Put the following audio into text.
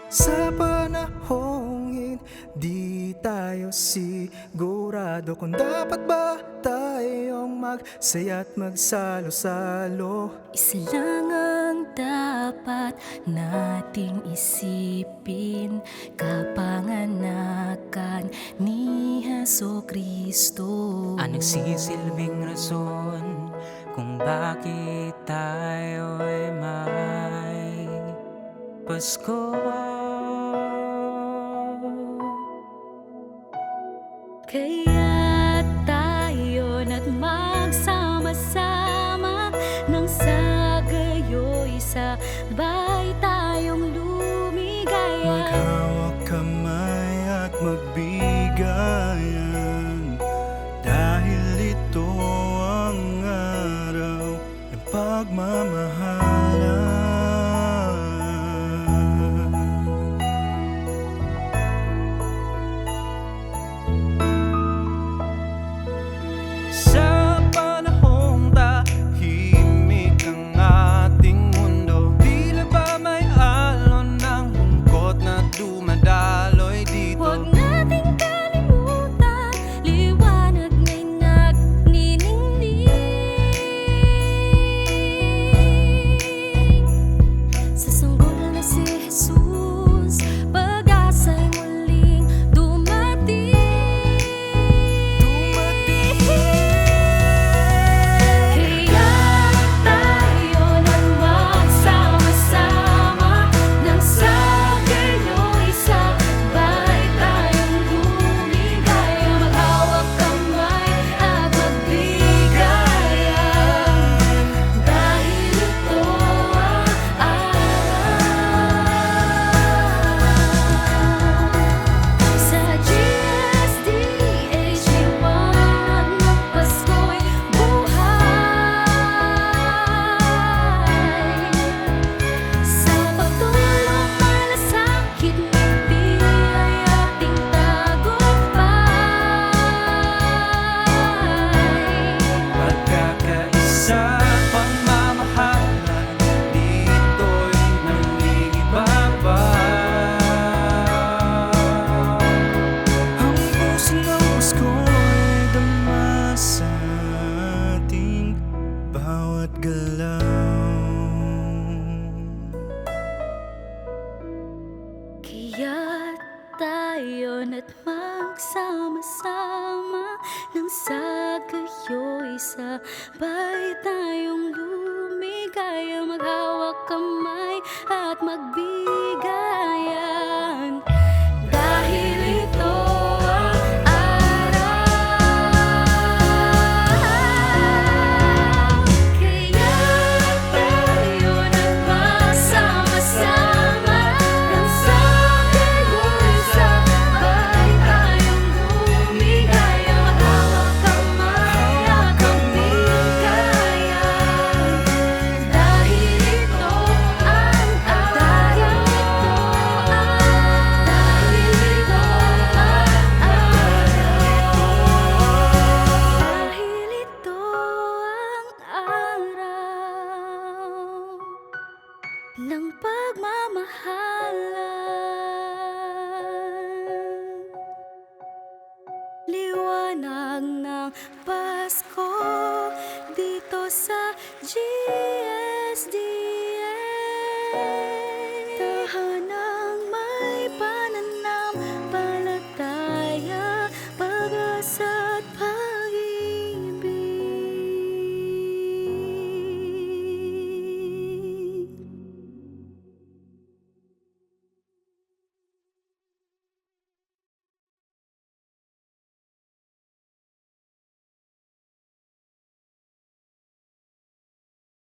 Sa panahong hindi tayo sigurado kung dapat ba tayong magsaya at magsalo-salo. Isa lang ang dapat nating isipin, kapanganakan ni Jesucristo. Ang nagsisilbing rason kung bakit tayo ay may Pasko. Kaya tayo na't magsama-sama nang sa gayo'y sabay tayong lumigaya. Maghawak kamay at magbigayan, dahil ito ang araw ng pagmamahalan. Sa panahong tahimik ang ating mundo, tila ba may alon ng lungkot na dumadaloy dito? Huwag nating kalimutan, liwanag may nagniningning sa sanggol na si Jesus, pag-asa'y muling dumating. Kaya tayo na't magsama-sama nang sa gayo'y sabay tayong lumigaya. Maghawak kamay at magbigayan, dahil ito ang araw. Sa GSDH liwanag ng Pasko'y buhay. Sa pagtulong malasakit magbigay ating tagumpay. Pagkakaisa, pagmamahalan, dito'y nangingibabaw. Ang puso ng Pasko'y dama sa ating bawat galaw. Kaya tayo na't magsama-sama nang sa gayo'y sabay tayong lumigaya. Maghawak kamay at magbigayan, dahil ito ang araw. Kaya tayo na't magsama-sama nang sa gayo'y sabay tayong lumigaya. Maghawak kamay at magbigayan, dahil ito ang araw. Dahil ito ang araw ng pagmamahalan. Liwanag ng Pasko dito sa GSDH.